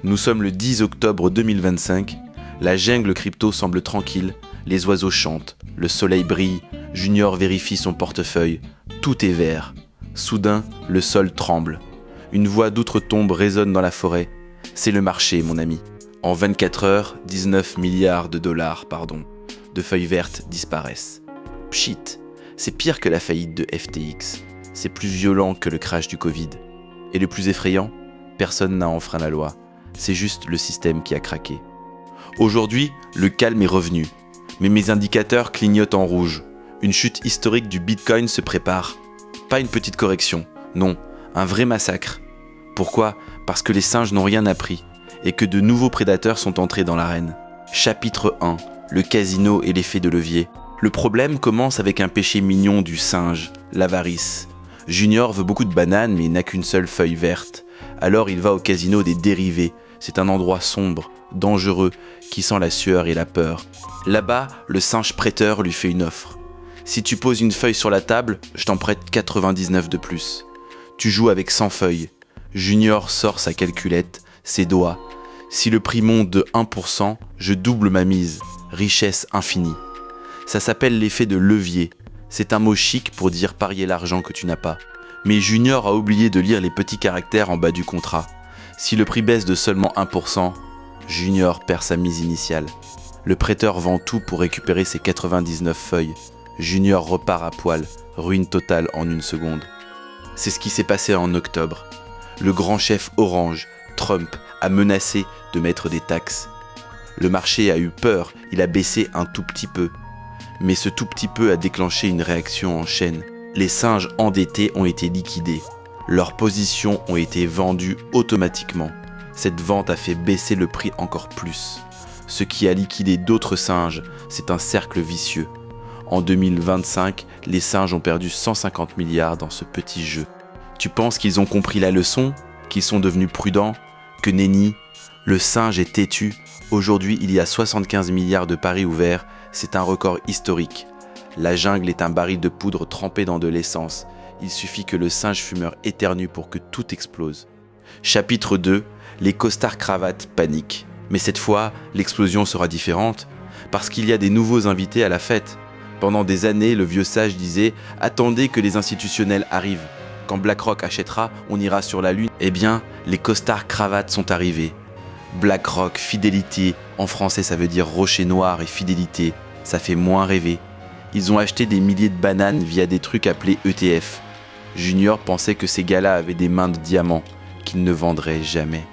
Nous sommes le 10 octobre 2025, la jungle crypto semble tranquille, les oiseaux chantent, le soleil brille, Junior vérifie son portefeuille, tout est vert. Soudain, le sol tremble. Une voix d'outre-tombe résonne dans la forêt. C'est le marché, mon ami. En 24 heures, 19 milliards de dollars, de feuilles vertes disparaissent. Pchit, c'est pire que la faillite de FTX. C'est plus violent que le crash du Covid. Et le plus effrayant, personne n'a enfreint la loi. C'est juste le système qui a craqué. Aujourd'hui, le calme est revenu. Mais mes indicateurs clignotent en rouge. Une chute historique du Bitcoin se prépare. Pas une petite correction, non, un vrai massacre. Pourquoi ? Parce que les singes n'ont rien appris et que de nouveaux prédateurs sont entrés dans l'arène. Chapitre 1, le casino et l'effet de levier. Le problème commence avec un péché mignon du singe, l'avarice. Junior veut beaucoup de bananes mais n'a qu'une seule feuille verte. Alors il va au casino des dérivés. C'est un endroit sombre, dangereux, qui sent la sueur et la peur. Là-bas, le singe prêteur lui fait une offre. Si tu poses une feuille sur la table, je t'en prête 99 de plus. Tu joues avec 100 feuilles. Junior sort sa calculette, ses doigts. Si le prix monte de 1%, je double ma mise. Richesse infinie. Ça s'appelle l'effet de levier. C'est un mot chic pour dire parier l'argent que tu n'as pas. Mais Junior a oublié de lire les petits caractères en bas du contrat. Si le prix baisse de seulement 1%, Junior perd sa mise initiale. Le prêteur vend tout pour récupérer ses 99 feuilles. Junior repart à poil, ruine totale en une seconde. C'est ce qui s'est passé en octobre. Le grand chef Orange, Trump, a menacé de mettre des taxes. Le marché a eu peur, il a baissé un tout petit peu. Mais ce tout petit peu a déclenché une réaction en chaîne. Les singes endettés ont été liquidés. Leurs positions ont été vendues automatiquement. Cette vente a fait baisser le prix encore plus. Ce qui a liquidé d'autres singes, c'est un cercle vicieux. En 2025, les singes ont perdu 150 milliards dans ce petit jeu. Tu penses qu'ils ont compris la leçon ? Qu'ils sont devenus prudents ? Que nenni ? Le singe est têtu. Aujourd'hui, il y a 75 milliards de paris ouverts. C'est un record historique. La jungle est un baril de poudre trempé dans de l'essence. Il suffit que le singe fumeur éternue pour que tout explose. Chapitre 2. Les costards cravates paniquent. Mais cette fois, l'explosion sera différente. Parce qu'il y a des nouveaux invités à la fête. Pendant des années, le vieux sage disait « Attendez que les institutionnels arrivent. Quand BlackRock achètera, on ira sur la Lune. » Eh bien, les costards cravates sont arrivés. BlackRock, fidélité, en français ça veut dire rocher noir et fidélité, ça fait moins rêver. Ils ont acheté des milliers de bananes via des trucs appelés ETF. Junior pensait que ces gars-là avaient des mains de diamant, qu'ils ne vendraient jamais.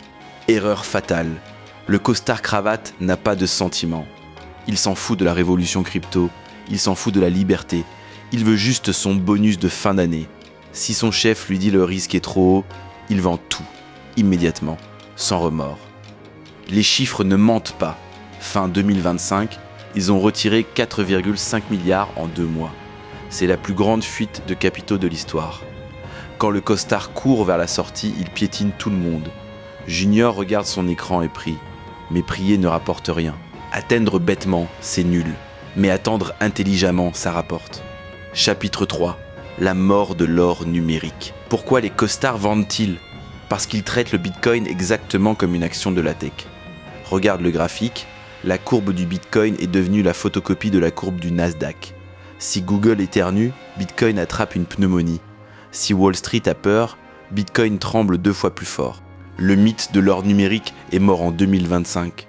Erreur fatale. Le costard cravate n'a pas de sentiments. Il s'en fout de la révolution crypto. Il s'en fout de la liberté. Il veut juste son bonus de fin d'année. Si son chef lui dit le risque est trop haut, il vend tout, immédiatement, sans remords. Les chiffres ne mentent pas. Fin 2025, ils ont retiré 4,5 milliards en 2 mois. C'est la plus grande fuite de capitaux de l'histoire. Quand le costard court vers la sortie, il piétine tout le monde. Junior regarde son écran et prie. Mais prier ne rapporte rien. Atteindre bêtement, c'est nul. Mais attendre intelligemment, ça rapporte. Chapitre 3. La mort de l'or numérique. Pourquoi les costards vendent-ils ? Parce qu'ils traitent le Bitcoin exactement comme une action de la tech. Regarde le graphique, la courbe du Bitcoin est devenue la photocopie de la courbe du Nasdaq. Si Google éternue, Bitcoin attrape une pneumonie. Si Wall Street a peur, Bitcoin tremble 2 fois plus fort. Le mythe de l'or numérique est mort en 2025.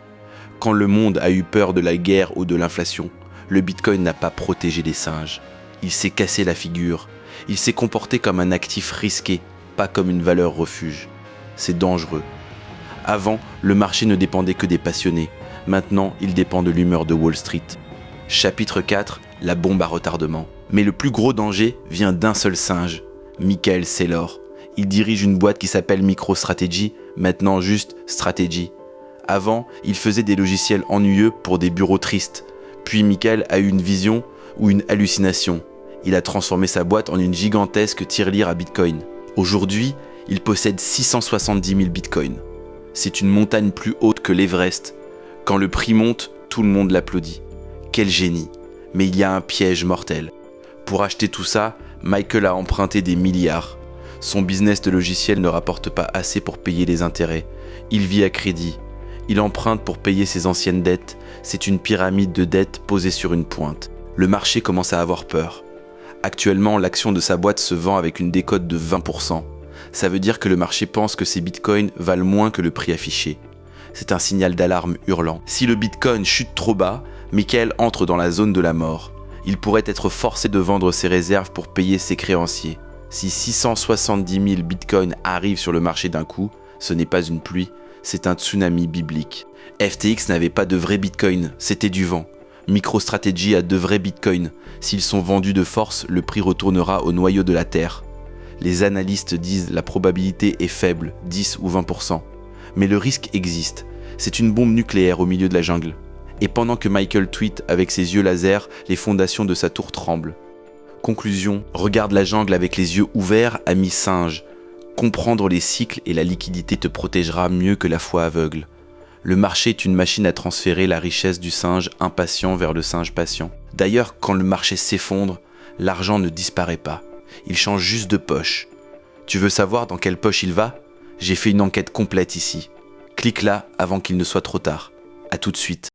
Quand le monde a eu peur de la guerre ou de l'inflation, le Bitcoin n'a pas protégé les singes. Il s'est cassé la figure. Il s'est comporté comme un actif risqué, pas comme une valeur refuge. C'est dangereux. Avant, le marché ne dépendait que des passionnés. Maintenant, il dépend de l'humeur de Wall Street. Chapitre 4. La bombe à retardement. Mais le plus gros danger vient d'un seul singe, Michael Saylor. Il dirige une boîte qui s'appelle MicroStrategy, maintenant juste Strategy. Avant, il faisait des logiciels ennuyeux pour des bureaux tristes. Puis Michael a eu une vision ou une hallucination. Il a transformé sa boîte en une gigantesque tirelire à Bitcoin. Aujourd'hui, il possède 670 000 Bitcoins. C'est une montagne plus haute que l'Everest. Quand le prix monte, tout le monde l'applaudit. Quel génie! Mais il y a un piège mortel. Pour acheter tout ça, Michael a emprunté des milliards. Son business de logiciel ne rapporte pas assez pour payer les intérêts. Il vit à crédit. Il emprunte pour payer ses anciennes dettes. C'est une pyramide de dettes posée sur une pointe. Le marché commence à avoir peur. Actuellement, l'action de sa boîte se vend avec une décote de 20%. Ça veut dire que le marché pense que ces bitcoins valent moins que le prix affiché. C'est un signal d'alarme hurlant. Si le bitcoin chute trop bas, Michael entre dans la zone de la mort. Il pourrait être forcé de vendre ses réserves pour payer ses créanciers. Si 670 000 bitcoins arrivent sur le marché d'un coup, ce n'est pas une pluie, c'est un tsunami biblique. FTX n'avait pas de vrais bitcoins, c'était du vent. MicroStrategy a de vrais bitcoins. S'ils sont vendus de force, le prix retournera au noyau de la Terre. Les analystes disent la probabilité est faible, 10 ou 20%. Mais le risque existe. C'est une bombe nucléaire au milieu de la jungle. Et pendant que Michael tweet avec ses yeux laser, les fondations de sa tour tremblent. Conclusion, regarde la jungle avec les yeux ouverts, ami singe. Comprendre les cycles et la liquidité te protégera mieux que la foi aveugle. Le marché est une machine à transférer la richesse du singe impatient vers le singe patient. D'ailleurs, quand le marché s'effondre, l'argent ne disparaît pas. Il change juste de poche. Tu veux savoir dans quelle poche il va ? J'ai fait une enquête complète ici. Clique là avant qu'il ne soit trop tard. À tout de suite.